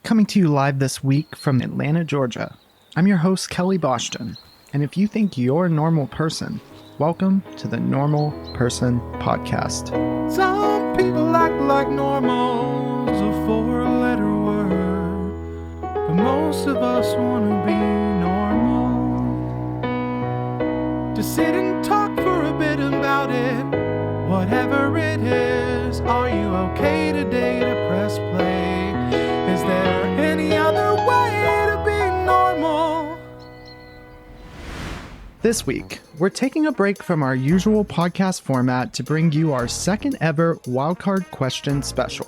Coming to you live this week from Atlanta, Georgia. I'm your host, Kelley Boston, and if you think you're a normal person, welcome to the Normal Person Podcast. Some people act like normal's a four-letter word, but most of us want to be normal. Just sit and talk for a bit about it, whatever it is. Are you okay today to press play? Is there any other way to be normal? This week, we're taking a break from our usual podcast format to bring you our second ever Wildcard Question Special.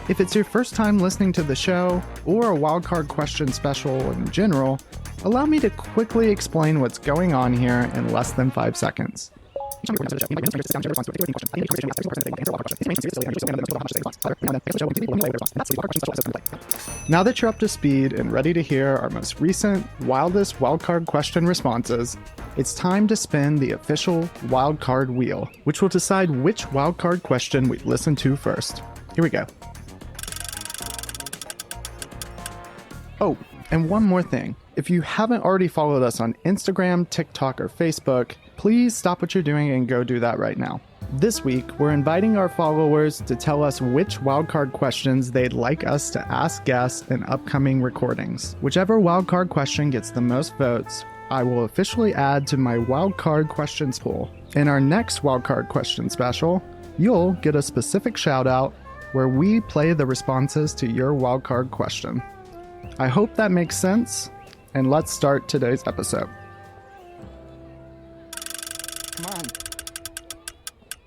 If it's your first time listening to the show, or a Wildcard Question Special in general, allow me to quickly explain what's going on here in less than 5 seconds. Now that you're up to speed and ready to hear our most recent, wildest wildcard question responses, it's time to spin the official wildcard wheel, which will decide which wildcard question we listen to first. Here we go. Oh, and one more thing. If you haven't already followed us on Instagram, TikTok, or Facebook, please stop what you're doing and go do that right now. This week, we're inviting our followers to tell us which wildcard questions they'd like us to ask guests in upcoming recordings. Whichever wildcard question gets the most votes, I will officially add to my wildcard questions pool. In our next wildcard question special, you'll get a specific shout out where we play the responses to your wildcard question. I hope that makes sense, and let's start today's episode. Come on.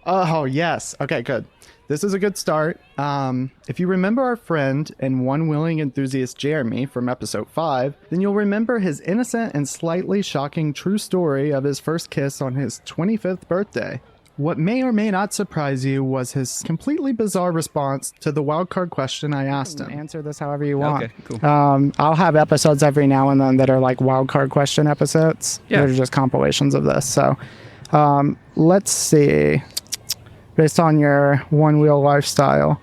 Oh, yes. Okay, good. This is a good start. If you remember our friend and one-wheeling enthusiast Jeremy from episode 5, then you'll remember his innocent and slightly shocking true story of his first kiss on his 25th birthday. What may or may not surprise you was his completely bizarre response to the wildcard question I asked him. Answer this however you want. Okay, cool. I'll have episodes every now and then that are like wildcard question episodes. Yeah. They're just compilations of this. So let's see. Based on your one-wheel lifestyle.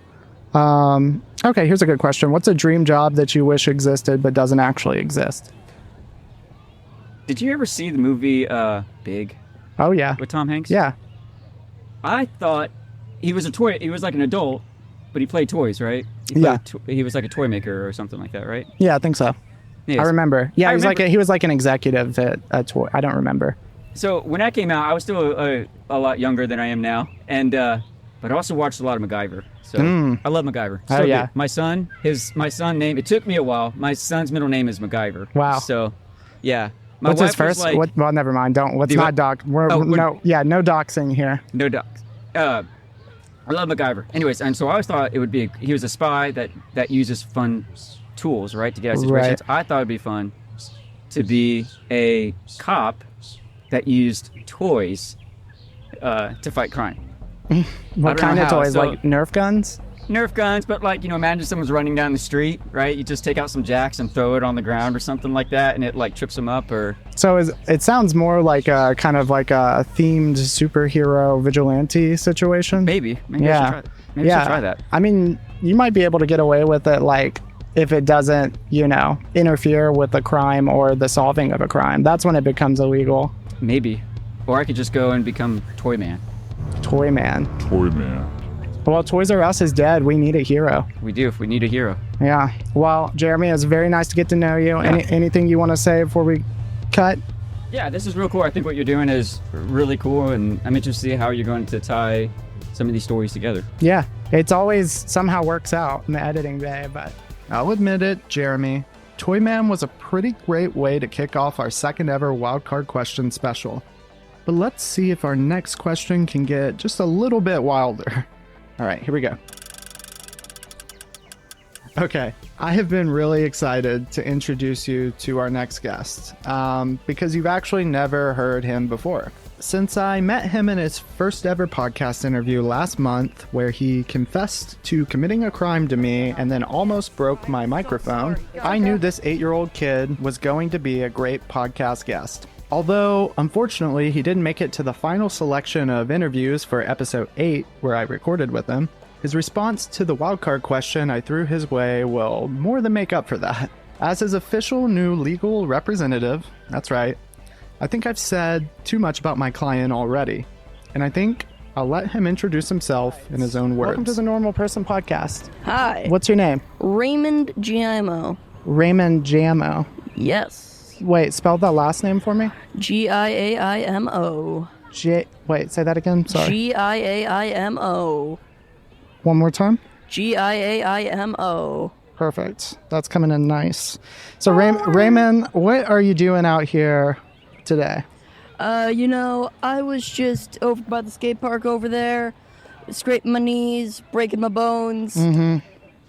Okay, here's a good question. What's a dream job that you wish existed but doesn't actually exist? Did you ever see the movie Big Oh, yeah. with Tom Hanks? Yeah. I thought he was like an adult, but he played toys, right? He was like a toy maker or something like that, right? Yeah, I think so. Yes. I remember. Yeah, I he was like an executive at a toy. I don't remember. So when that came out, I was still a lot younger than I am now, and but I also watched a lot of MacGyver. So I love MacGyver. Oh, yeah. My son name. It took me a while. My son's middle name is MacGyver. Wow. So, yeah. What's his first? Well, never mind. Let's not doc. No doxing here. No docs. I love MacGyver. Anyways, and so I always thought it would be he was a spy that uses fun tools, right, to get out of situations. Right. I thought it'd be fun to be a cop that used toys to fight crime. What kind of toys? Like Nerf guns? Nerf guns, but like, imagine someone's running down the street, right? You just take out some jacks and throw it on the ground or something like that, and it like trips them up. Or so it sounds more like a kind of like a themed superhero vigilante situation. Maybe yeah. I should try that. I mean, you might be able to get away with it, like if it doesn't, interfere with the crime or the solving of a crime. That's when it becomes illegal. Maybe, or I could just go and become Toy Man. Toy Man. Well, Toys R Us is dead. We need a hero. We do. We need a hero. Yeah. Well, Jeremy, it's very nice to get to know you. Yeah. Anything you want to say before we cut? Yeah, this is real cool. I think what you're doing is really cool, and I'm interested to see how you're going to tie some of these stories together. Yeah. It's always somehow works out in the editing bay, but I'll admit it, Jeremy. Toy Man was a pretty great way to kick off our second ever Wildcard Question Special. But let's see if our next question can get just a little bit wilder. All right, here we go. Okay, I have been really excited to introduce you to our next guest because you've actually never heard him before. Since I met him in his first ever podcast interview last month, where he confessed to committing a crime to me and then almost broke my microphone, I knew this 8-year-old kid was going to be a great podcast guest. Although, unfortunately, he didn't make it to the final selection of interviews for episode 8, where I recorded with him, His response to the wildcard question I threw his way will more than make up for that. As his official new legal representative, that's right, I think I've said too much about my client already, and I think I'll let him introduce himself in his own words. Welcome to the Normal Person Podcast. Hi. What's your name? Raymond Giamo. Raymond Giamo. Yes. Wait, spell that last name for me. Giaimo. Wait, say that again. Sorry. Giaimo. One more time. Giaimo. Perfect. That's coming in nice. So Raymond, what are you doing out here today? I was just over by the skate park over there, scraping my knees, breaking my bones,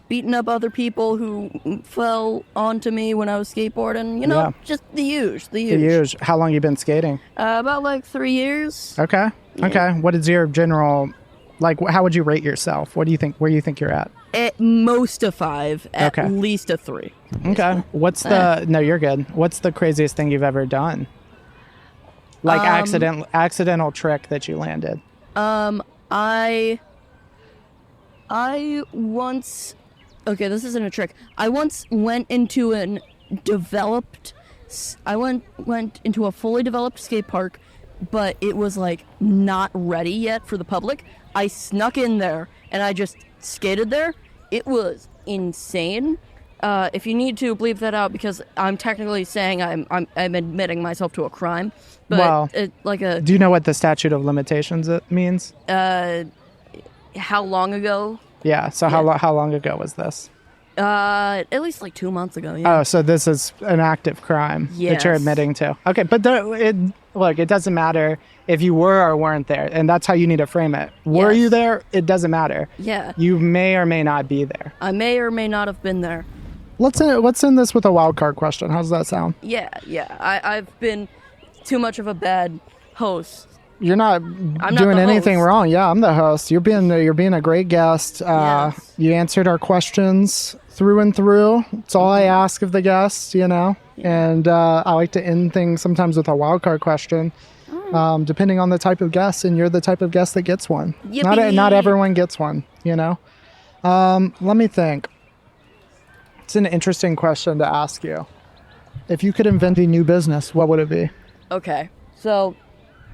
beating up other people who fell onto me when I was skateboarding. Just the usual. The usual. How long you been skating? About like 3 years. Okay. Yeah. Okay. What is your general, how would you rate yourself? What do you think, where do you think you're at? At most a 5, at Okay. least a 3. Okay. No, you're good. What's the craziest thing you've ever done? Accidental trick that you landed. I once, okay, this isn't a trick. I once went into I went into a fully developed skate park, but it was not ready yet for the public. I snuck in there and I just skated there. It was insane. If you need to, bleep that out because I'm technically saying I'm admitting myself to a crime. But do you know what the statute of limitations means? How long ago? Yeah. So how long ago was this? At least 2 months ago. Yeah. Oh, so this is an active crime that you're admitting to. Okay, but it doesn't matter if you were or weren't there, and that's how you need to frame it. Were you there? It doesn't matter. Yeah. You may or may not be there. I may or may not have been there. Let's end this with a wild card question. How's that sound? Yeah. I've been too much of a bad host. You're not doing anything wrong. Yeah, I'm the host. You're being a great guest. Yes. You answered our questions through and through. It's all I ask of the guests, Yeah. And I like to end things sometimes with a wild card question, depending on the type of guest, and you're the type of guest that gets one. Yippee. Not everyone gets one, Let me think. It's an interesting question to ask you. If you could invent a new business, what would it be? Okay, so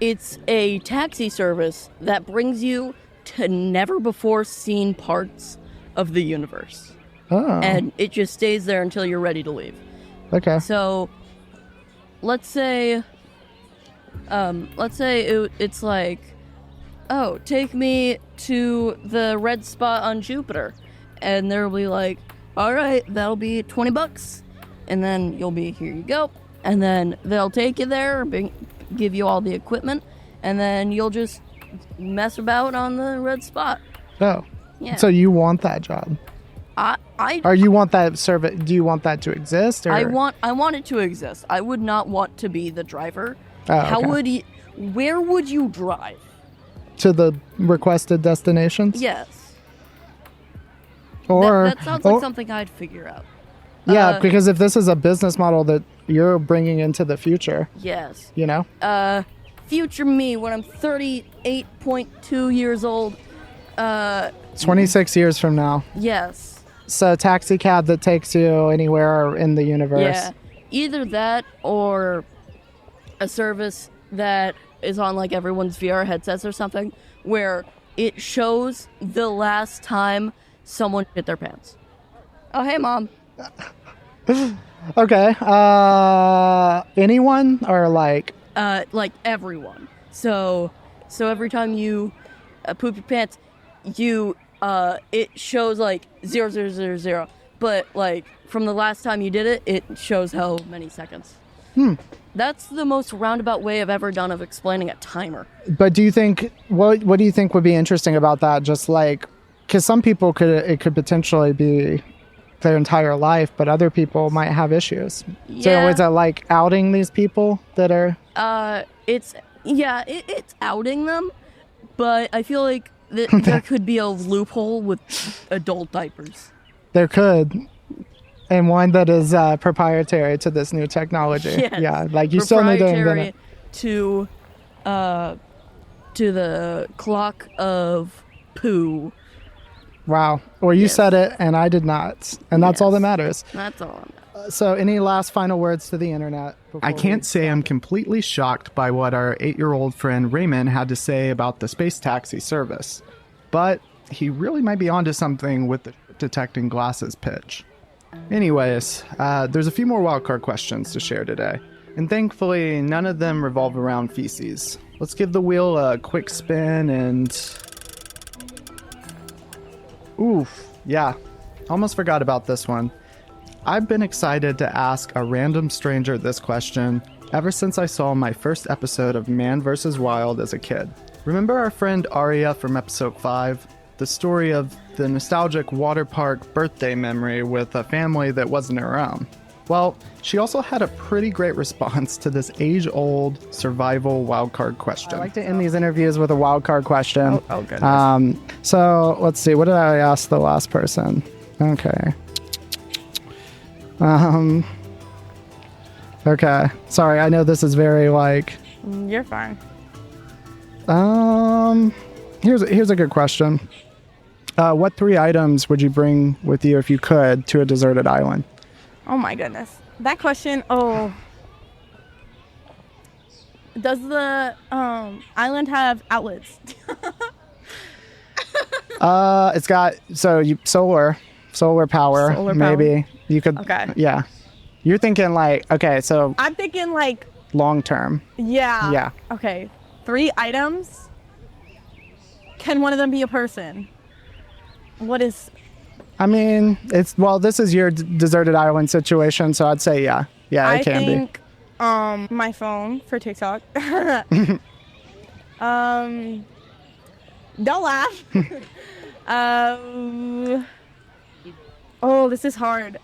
it's a taxi service that brings you to never before seen parts of the universe. Oh. And it just stays there until you're ready to leave. Okay. So let's say it's take me to the red spot on Jupiter. And they'll be like, all right, that'll be $20. And then you'll be, here you go. And then they'll take you there, give you all the equipment, and then you'll just mess about on the red spot. Oh. Yeah. So you want that job? Or you want that service? Do you want that to exist? Or? I want it to exist. I would not want to be the driver. Oh, okay. Where would you drive? To the requested destinations? Yes. Or that sounds like something I'd figure out. Yeah, because if this is a business model that you're bringing into the future. Yes. Future me when I'm 38.2 years old. 26 years from now. Yes. So taxi cab that takes you anywhere in the universe. Yeah. Either that or a service that is on everyone's VR headsets or something where it shows the last time someone shit their pants. Oh, hey, Mom. Okay. Anyone or everyone. So every time you poop your pants, it shows 0000, but from the last time you did it, it shows how many seconds. That's the most roundabout way I've ever done of explaining a timer. But do you think what do you think would be interesting about that? Just because some people it could potentially be their entire life, but other people might have issues. Yeah. So is it outing these people that are? It's outing them, but I feel like there could be a loophole with adult diapers. There could. And one that is proprietary to this new technology. Yes. Yeah, you still need to invent it. To the clock of poo Wow. Well, you Yes. said it, and I did not. And that's all that Yes. matters. That's all. So any last final words to the internet? I can't say I'm completely shocked by what our 8-year-old friend Raymond had to say about the space taxi service. But he really might be onto something with the detecting glasses pitch. Anyways, there's a few more wildcard questions to share today. And thankfully, none of them revolve around feces. Let's give the wheel a quick spin and... Oof, yeah. Almost forgot about this one. I've been excited to ask a random stranger this question ever since I saw my first episode of Man vs. Wild as a kid. Remember our friend Aria from episode 5? The story of the nostalgic water park birthday memory with a family that wasn't her own. Well, she also had a pretty great response to this age-old survival wildcard question. I like to end these interviews with a wildcard question. Oh, goodness. So let's see. What did I ask the last person? Okay. Okay. Sorry, I know this is very like... You're fine. Here's a good question. What 3 items would you bring with you if you could to a deserted island? Oh my goodness. That question, does the island have outlets? It's got solar power. Solar maybe you could. Okay. Yeah, you're thinking like so I'm thinking like, long term. yeah. Yeah. Okay. 3 items. Can one of them be a person? What is... I mean, this is your deserted island situation, so I'd say yeah, it can be. I think my phone for TikTok. Don't laugh. This is hard.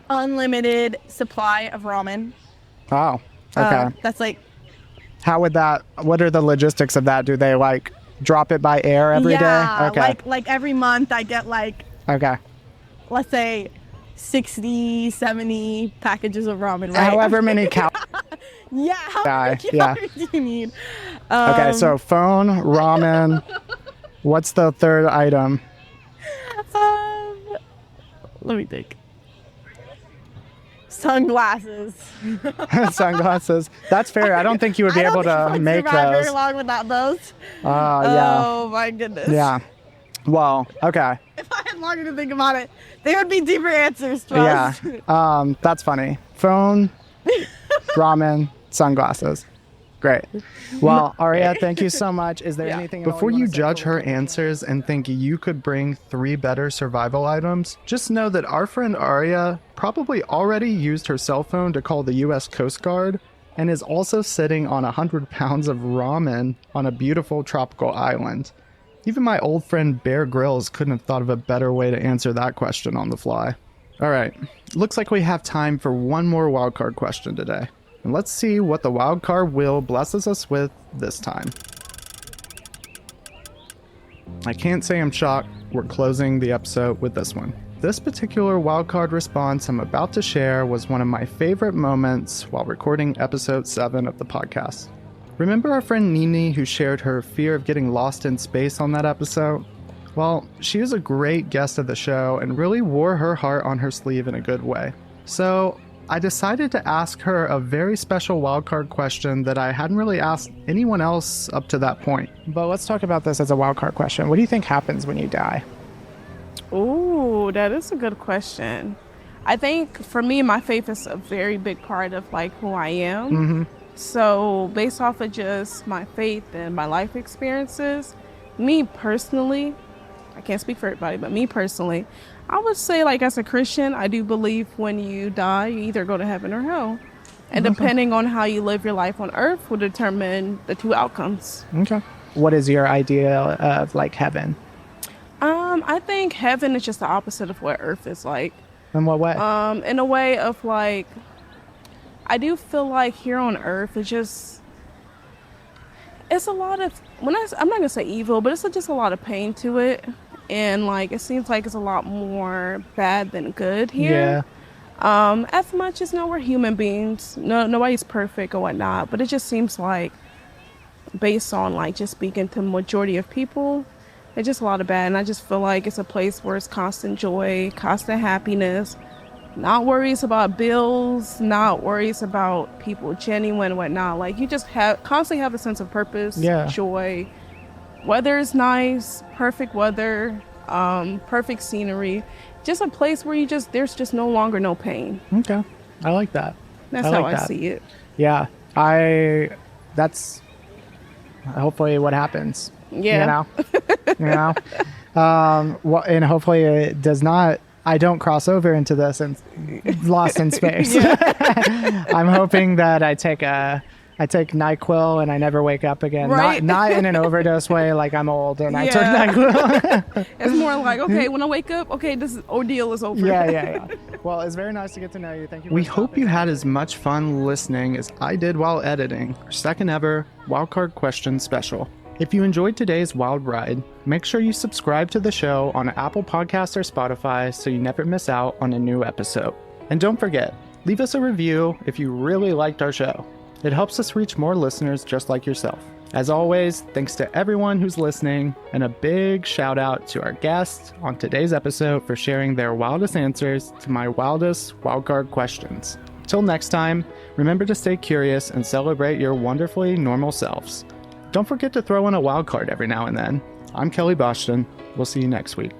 Unlimited supply of ramen. Oh, okay. That's like... How would that? What are the logistics of that? Do they like drop it by air every day? Yeah, Okay. like every month I get like, Okay. let's say 60, 70 packages of ramen, right? However many Yeah, how Guy, many yeah. calories do you need? Okay, so phone, ramen. What's the third item? Let me think. Sunglasses. Sunglasses. That's fair. I don't think you would be able to make survive those. very long without those. Yeah. Oh my goodness. Yeah. Well, okay. If I had longer to think about it, they would be deeper answers. Yeah. Trust. That's funny. Phone, ramen, sunglasses. Great. Well, Aria, thank you so much. Is there anything else Before wanna you say judge before her we close? answers and think you could bring 3 better survival items, just know that our friend Aria probably already used her cell phone to call the U.S. Coast Guard and is also sitting on 100 pounds of ramen on a beautiful tropical island. Even my old friend Bear Grylls couldn't have thought of a better way to answer that question on the fly. All right, looks like we have time for one more wildcard question today. And let's see what the wildcard wheel blesses us with this time. I can't say I'm shocked. We're closing the episode with this one. This particular wildcard response I'm about to share was one of my favorite moments while recording episode 7 of the podcast. Remember our friend Nini who shared her fear of getting lost in space on that episode? Well, she was a great guest of the show and really wore her heart on her sleeve in a good way. So I decided to ask her a very special wildcard question that I hadn't really asked anyone else up to that point. But let's talk about this as a wildcard question. What do you think happens when you die? Ooh, that is a good question. I think for me, my faith is a very big part of like who I am. Mm-hmm. So based off of just my faith and my life experiences, me personally, I can't speak for everybody, but me personally, I would say like as a Christian, I do believe when you die, you either go to heaven or hell. And depending on how you live your life on earth will determine the 2 outcomes. Okay. What is your idea of like heaven? I think heaven is just the opposite of what earth is like. In what way? In a way of like, I do feel like here on earth it's a lot of, I'm not gonna say evil, but it's just a lot of pain to it. And like, it seems like it's a lot more bad than good here. Yeah. As much as we're human beings, nobody's perfect or whatnot, but it just seems like based on like just speaking to the majority of people, It's just a lot of bad. And I just feel like it's a place where it's constant joy, constant happiness, not worries about bills, not worries about people genuine and whatnot. Like, you just constantly have a sense of purpose, joy. Weather is nice, perfect weather, perfect scenery. Just a place where there's just no longer no pain. Okay. I like that. That's how I see it. Yeah. That's hopefully what happens. Yeah. You know? And hopefully it does not, I don't cross over into this and lost in space. I'm hoping that I take NyQuil and I never wake up again. Right. Not in an overdose way, like I'm old and I took NyQuil. It's more like, okay, when I wake up, okay, this ordeal is over. Yeah. Well, it's very nice to get to know you. Thank you. We hope you had as much fun listening as I did while editing our second ever Wildcard Question Special. If you enjoyed today's wild ride, make sure you subscribe to the show on Apple Podcasts or Spotify so you never miss out on a new episode. And don't forget, leave us a review if you really liked our show. It helps us reach more listeners just like yourself. As always, thanks to everyone who's listening, and a big shout out to our guests on today's episode for sharing their wildest answers to my wildest wildcard questions. Till next time, remember to stay curious and celebrate your wonderfully normal selves. Don't forget to throw in a wild card every now and then. I'm Kelley Boston. We'll see you next week.